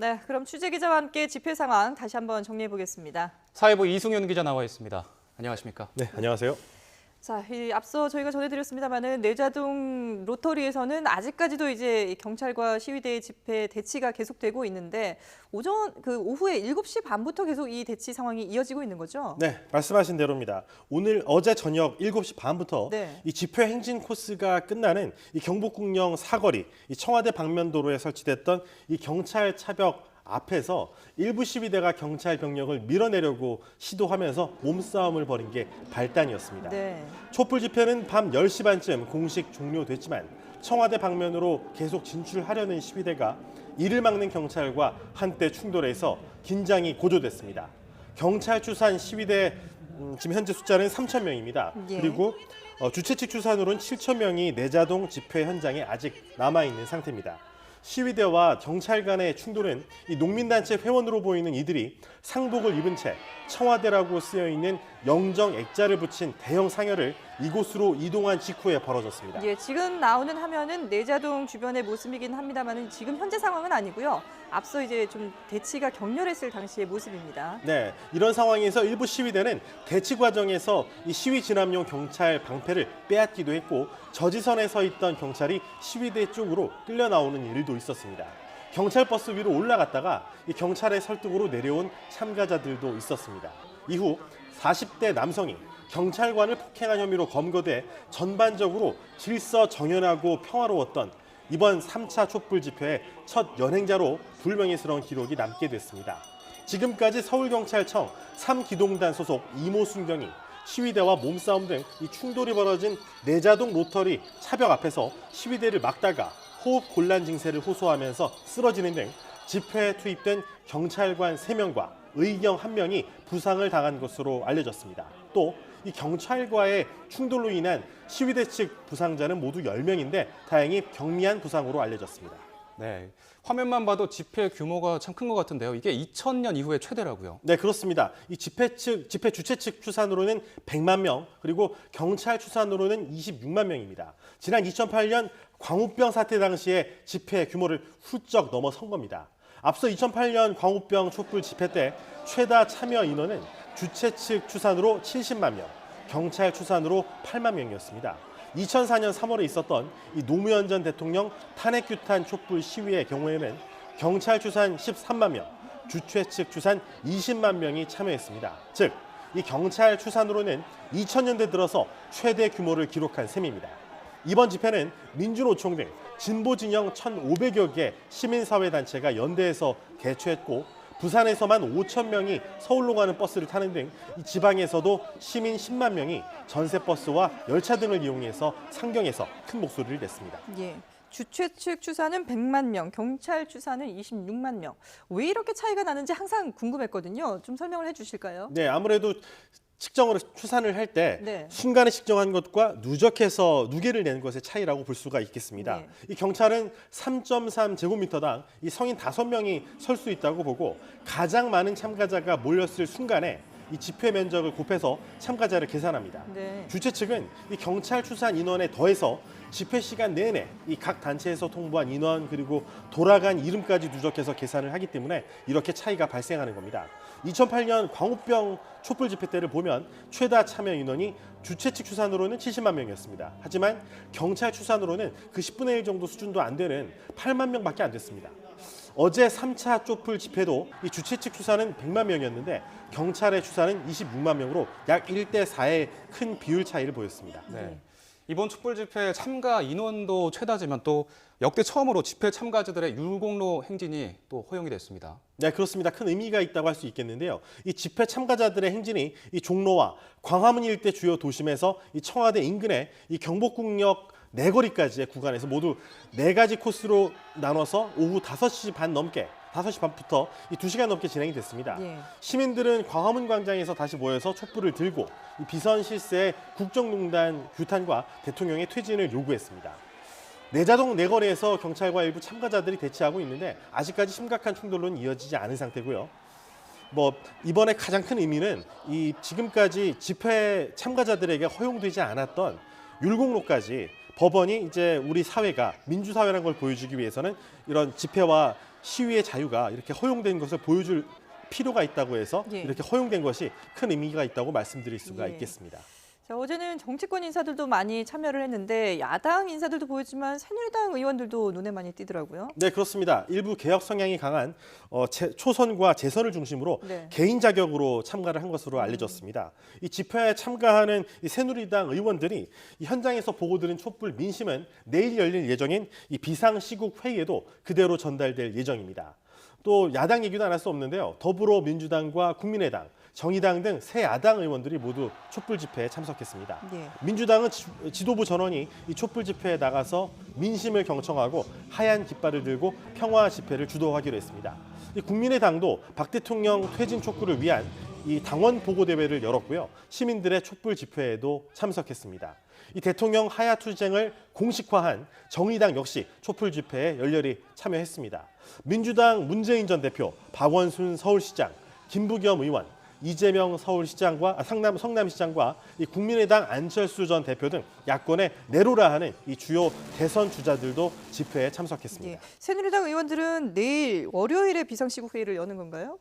네, 그럼 취재 기자와 함께 집회 상황 다시 한번 정리해 보겠습니다. 사회부 이승윤 기자 나와 있습니다. 안녕하십니까? 네, 안녕하세요. 자, 앞서 저희가 전해드렸습니다만은 내자동 로터리에서는 아직까지도 이제 경찰과 시위대의 집회 대치가 계속되고 있는데 오후에 7시 반부터 계속 이 대치 상황이 이어지고 있는 거죠? 네, 말씀하신 대로입니다. 어제 저녁 7시 반부터 네. 이 집회 행진 코스가 끝나는 이 경복궁령 사거리, 이 청와대 방면도로에 설치됐던 이 경찰 차벽 앞에서 일부 시위대가 경찰 병력을 밀어내려고 시도하면서 몸싸움을 벌인 게 발단이었습니다. 네. 촛불 집회는 밤 10시 반쯤 공식 종료됐지만 청와대 방면으로 계속 진출하려는 시위대가 이를 막는 경찰과 한때 충돌해서 긴장이 고조됐습니다. 경찰 추산 시위대 지금 현재 숫자는 3천 명입니다. 예. 그리고 주최 측 추산으로는 7천 명이 내자동 집회 현장에 아직 남아있는 상태입니다. 시위대와 경찰 간의 충돌은 이 농민단체 회원으로 보이는 이들이 상복을 입은 채 청와대라고 쓰여있는 영정 액자를 붙인 대형 상여를 이곳으로 이동한 직후에 벌어졌습니다. 예, 지금 나오는 화면은 내자동 주변의 모습이긴 합니다만은 지금 현재 상황은 아니고요. 앞서 이제 좀 대치가 격렬했을 당시의 모습입니다. 네, 이런 상황에서 일부 시위대는 대치 과정에서 이 시위 진압용 경찰 방패를 빼앗기도 했고 저지선에 서 있던 경찰이 시위대 쪽으로 끌려 나오는 일도 있었습니다. 경찰 버스 위로 올라갔다가 이 경찰의 설득으로 내려온 참가자들도 있었습니다. 이후 40대 남성이 경찰관을 폭행한 혐의로 검거돼 전반적으로 질서 정연하고 평화로웠던 이번 3차 촛불 집회의 첫 연행자로 불명예스러운 기록이 남게 됐습니다. 지금까지 서울경찰청 3기동단 소속 이모 순경이 시위대와 몸싸움 등 이 충돌이 벌어진 내자동 로터리 차벽 앞에서 시위대를 막다가 호흡 곤란 증세를 호소하면서 쓰러지는 등 집회에 투입된 경찰관 3명과 의경 1명이 부상을 당한 것으로 알려졌습니다. 또 이 경찰과의 충돌로 인한 시위대 측 부상자는 모두 10명인데 다행히 경미한 부상으로 알려졌습니다. 네, 화면만 봐도 집회 규모가 참 큰 것 같은데요. 이게 2000년 이후에 최대라고요. 네, 그렇습니다. 이 집회 주최 측 추산으로는 100만 명, 그리고 경찰 추산으로는 26만 명입니다. 지난 2008년 광우병 사태 당시에 집회 규모를 훌쩍 넘어선 겁니다. 앞서 2008년 광우병 촛불 집회 때 최다 참여 인원은 주최 측 추산으로 70만 명, 경찰 추산으로 8만 명이었습니다. 2004년 3월에 있었던 이 노무현 전 대통령 탄핵 규탄 촛불 시위의 경우에는 경찰 추산 13만 명, 주최 측 추산 20만 명이 참여했습니다. 즉, 이 경찰 추산으로는 2000년대 들어서 최대 규모를 기록한 셈입니다. 이번 집회는 민주노총 등 진보 진영 1,500여 개 시민사회단체가 연대해서 개최했고 부산에서만 5천 명이 서울로 가는 버스를 타는 등 이 지방에서도 시민 10만 명이 전세버스와 열차 등을 이용해서 상경해서 큰 목소리를 냈습니다. 예. 주최 측 추산은 100만 명, 경찰 추산은 26만 명. 왜 이렇게 차이가 나는지 항상 궁금했거든요. 좀 설명을 해 주실까요? 네, 아무래도 추산을 할 때 네. 순간에 측정한 것과 누적해서 누계를 내는 것의 차이라고 볼 수가 있겠습니다. 네. 이 경찰은 3.3 제곱미터당 이 성인 5명이 설 수 있다고 보고 가장 많은 참가자가 몰렸을 순간에 이 집회 면적을 곱해서 참가자를 계산합니다. 네. 주최 측은 이 경찰 추산 인원에 더해서 집회 시간 내내 이 각 단체에서 통보한 인원 그리고 돌아간 이름까지 누적해서 계산을 하기 때문에 이렇게 차이가 발생하는 겁니다. 2008년 광우병 촛불 집회 때를 보면 최다 참여 인원이 주최 측 추산으로는 70만 명이었습니다. 하지만 경찰 추산으로는 그 10분의 1 정도 수준도 안 되는 8만 명밖에 안 됐습니다. 어제 3차 촛불 집회도 이 주최 측 추산은 100만 명이었는데 경찰의 추산은 26만 명으로 약 1대 4의 큰 비율 차이를 보였습니다. 네. 이번 촛불 집회 참가 인원도 최다지만 또 역대 처음으로 집회 참가자들의 율곡로 행진이 또 허용이 됐습니다. 네, 그렇습니다. 큰 의미가 있다고 할 수 있겠는데요. 이 집회 참가자들의 행진이 이 종로와 광화문 일대 주요 도심에서 이 청와대 인근의 이 경복궁역 내거리까지의 구간에서 모두 4가지 코스로 나눠서 오후 5시 반부터 이 2시간 넘게 진행이 됐습니다. 예. 시민들은 광화문 광장에서 다시 모여서 촛불을 들고 이 비선 실세의 국정농단 규탄과 대통령의 퇴진을 요구했습니다. 내자동 내거리에서 경찰과 일부 참가자들이 대치하고 있는데 아직까지 심각한 충돌은 이어지지 않은 상태고요. 이번에 가장 큰 의미는 이 지금까지 집회 참가자들에게 허용되지 않았던 율곡로까지 법원이 이제 우리 사회가 민주사회라는 걸 보여주기 위해서는 이런 집회와 시위의 자유가 이렇게 허용된 것을 보여줄 필요가 있다고 해서 예. 이렇게 허용된 것이 큰 의미가 있다고 말씀드릴 수가 예. 있겠습니다. 자, 어제는 정치권 인사들도 많이 참여를 했는데 야당 인사들도 보였지만 새누리당 의원들도 눈에 많이 띄더라고요. 네, 그렇습니다. 일부 개혁 성향이 강한 초선과 재선을 중심으로 네. 개인 자격으로 참가를 한 것으로 알려졌습니다. 이 집회에 참가하는 이 새누리당 의원들이 이 현장에서 보고 들은 촛불 민심은 내일 열릴 예정인 이 비상시국 회의에도 그대로 전달될 예정입니다. 또 야당 얘기도 안 할 수 없는데요. 더불어민주당과 국민의당, 정의당 등 새 야당 의원들이 모두 촛불 집회에 참석했습니다. 네. 민주당은 지도부 전원이 이 촛불 집회에 나가서 민심을 경청하고 하얀 깃발을 들고 평화 집회를 주도하기로 했습니다. 이 국민의당도 박 대통령 퇴진 촉구를 위한 이 당원 보고 대회를 열었고요. 시민들의 촛불 집회에도 참석했습니다. 이 대통령 하야 투쟁을 공식화한 정의당 역시 촛불 집회에 열렬히 참여했습니다. 민주당 문재인 전 대표, 박원순 서울시장, 김부겸 의원, 이재명 서울시장과 성남시장과 이 국민의당 안철수 전 대표 등 야권의 내로라 하는 이 주요 대선 주자들도 집회에 참석했습니다. 예. 새누리당 의원들은 내일 월요일에 비상시국 회의를 여는 건가요?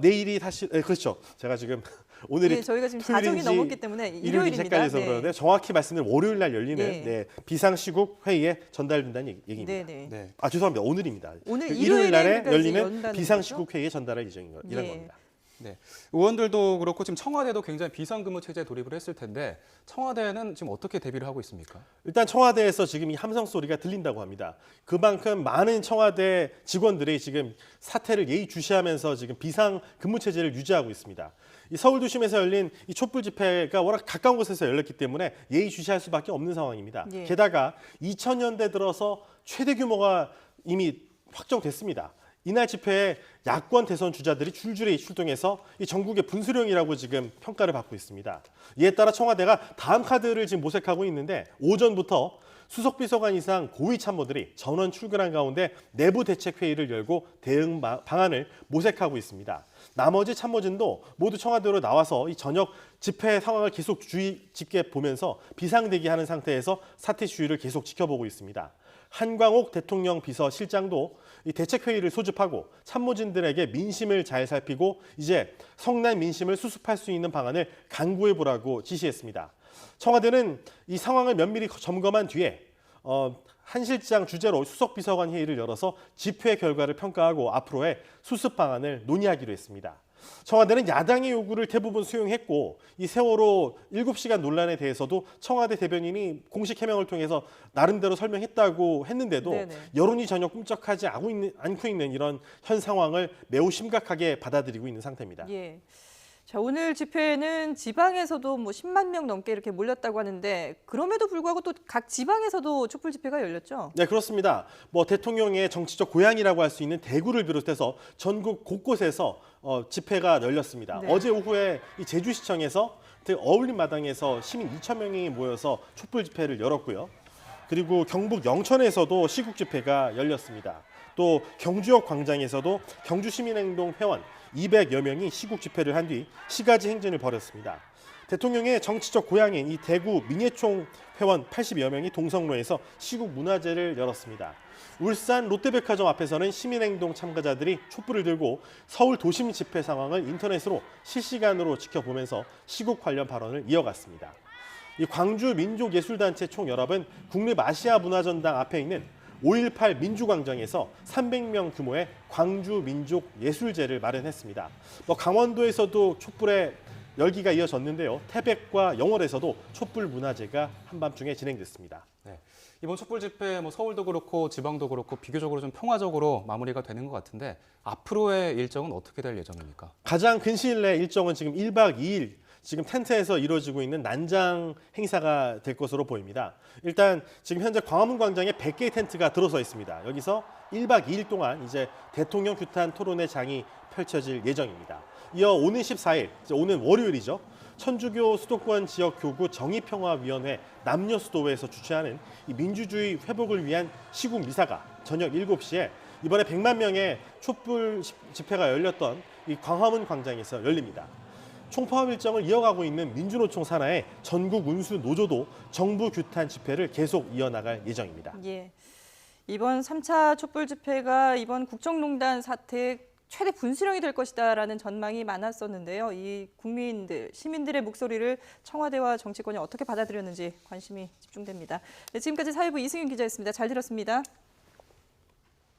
내일이 사실 그렇죠. 제가 지금 오늘이 예, 저희가 지금 토요일인지 4정이 넘었기 때문에 일요일인지 일요일입니다. 헷갈려서 네. 그러는데 정확히 말씀드리면 월요일 날 열리는 네. 비상시국 회의에 전달된다는 얘기입니다. 네네. 네. 죄송합니다. 오늘입니다. 오늘 그 일요일 날에 일요일에 열리는 연다는 비상시국 회의에 전달할 예정이란 예. 겁니다. 네. 의원들도 그렇고 지금 청와대도 굉장히 비상근무 체제에 돌입을 했을 텐데 청와대는 지금 어떻게 대비를 하고 있습니까? 일단 청와대에서 지금 이 함성 소리가 들린다고 합니다. 그만큼 많은 청와대 직원들이 지금 사태를 예의주시하면서 지금 비상 근무 체제를 유지하고 있습니다. 이 서울 도심에서 열린 이 촛불 집회가 워낙 가까운 곳에서 열렸기 때문에 예의주시할 수밖에 없는 상황입니다. 예. 게다가 2000년대 들어서 최대 규모가 이미 확정됐습니다. 이날 집회에 야권 대선 주자들이 줄줄이 출동해서 이 전국의 분수령이라고 지금 평가를 받고 있습니다. 이에 따라 청와대가 다음 카드를 지금 모색하고 있는데 오전부터 수석비서관 이상 고위 참모들이 전원 출근한 가운데 내부 대책 회의를 열고 대응 방안을 모색하고 있습니다. 나머지 참모진도 모두 청와대로 나와서 이 저녁 집회 상황을 계속 주의 깊게 보면서 비상대기하는 상태에서 사태 주의를 계속 지켜보고 있습니다. 한광옥 대통령 비서실장도 이 대책회의를 소집하고 참모진들에게 민심을 잘 살피고 이제 성난 민심을 수습할 수 있는 방안을 강구해 보라고 지시했습니다. 청와대는 이 상황을 면밀히 점검한 뒤에 한 실장 주재로 수석비서관 회의를 열어서 집회 결과를 평가하고 앞으로의 수습 방안을 논의하기로 했습니다. 청와대는 야당의 요구를 대부분 수용했고 이 세월호 7시간 논란에 대해서도 청와대 대변인이 공식 해명을 통해서 나름대로 설명했다고 했는데도 네네. 여론이 전혀 꿈쩍하지 않고 있는 이런 현 상황을 매우 심각하게 받아들이고 있는 상태입니다. 예. 자, 오늘 집회는 지방에서도 뭐 10만 명 넘게 이렇게 몰렸다고 하는데 그럼에도 불구하고 또 각 지방에서도 촛불 집회가 열렸죠. 네, 그렇습니다. 대통령의 정치적 고향이라고 할 수 있는 대구를 비롯해서 전국 곳곳에서 집회가 열렸습니다. 네. 어제 오후에 이 제주시청에서 어울림마당에서 시민 2,000명이 모여서 촛불 집회를 열었고요. 그리고 경북 영천에서도 시국 집회가 열렸습니다. 또 경주역 광장에서도 경주시민행동 회원 200여 명이 시국 집회를 한 뒤 시가지 행진을 벌였습니다. 대통령의 정치적 고향인 이 대구 민예총 회원 80여 명이 동성로에서 시국 문화제를 열었습니다. 울산 롯데백화점 앞에서는 시민행동 참가자들이 촛불을 들고 서울 도심 집회 상황을 인터넷으로 실시간으로 지켜보면서 시국 관련 발언을 이어갔습니다. 이 광주 민족예술단체 총연합은 국립아시아문화전당 앞에 있는 5.18 민주광장에서 300명 규모의 광주 민족 예술제를 마련했습니다. 강원도에서도 촛불의 열기가 이어졌는데요. 태백과 영월에서도 촛불 문화제가 한밤중에 진행됐습니다. 네. 이번 촛불 집회 서울도 그렇고 지방도 그렇고 비교적으로 좀 평화적으로 마무리가 되는 것 같은데 앞으로의 일정은 어떻게 될 예정입니까? 가장 근시일 내 일정은 지금 1박 2일 지금 텐트에서 이루어지고 있는 난장 행사가 될 것으로 보입니다. 일단 지금 현재 광화문 광장에 100개의 텐트가 들어서 있습니다. 여기서 1박 2일 동안 이제 대통령 규탄 토론회 장이 펼쳐질 예정입니다. 이어 오는 14일, 오는 월요일이죠. 천주교 수도권 지역교구 정의평화위원회 남녀수도회에서 주최하는 이 민주주의 회복을 위한 시국 미사가 저녁 7시에 이번에 100만 명의 촛불 집회가 열렸던 이 광화문 광장에서 열립니다. 총파업 일정을 이어가고 있는 민주노총 산하의 전국 운수 노조도 정부 규탄 집회를 계속 이어나갈 예정입니다. 예. 이번 3차 촛불 집회가 이번 국정농단 사태의 최대 분수령이 될 것이다라는 전망이 많았었는데요. 이 국민들, 시민들의 목소리를 청와대와 정치권이 어떻게 받아들였는지 관심이 집중됩니다. 네, 지금까지 사회부 이승윤 기자였습니다. 잘 들었습니다.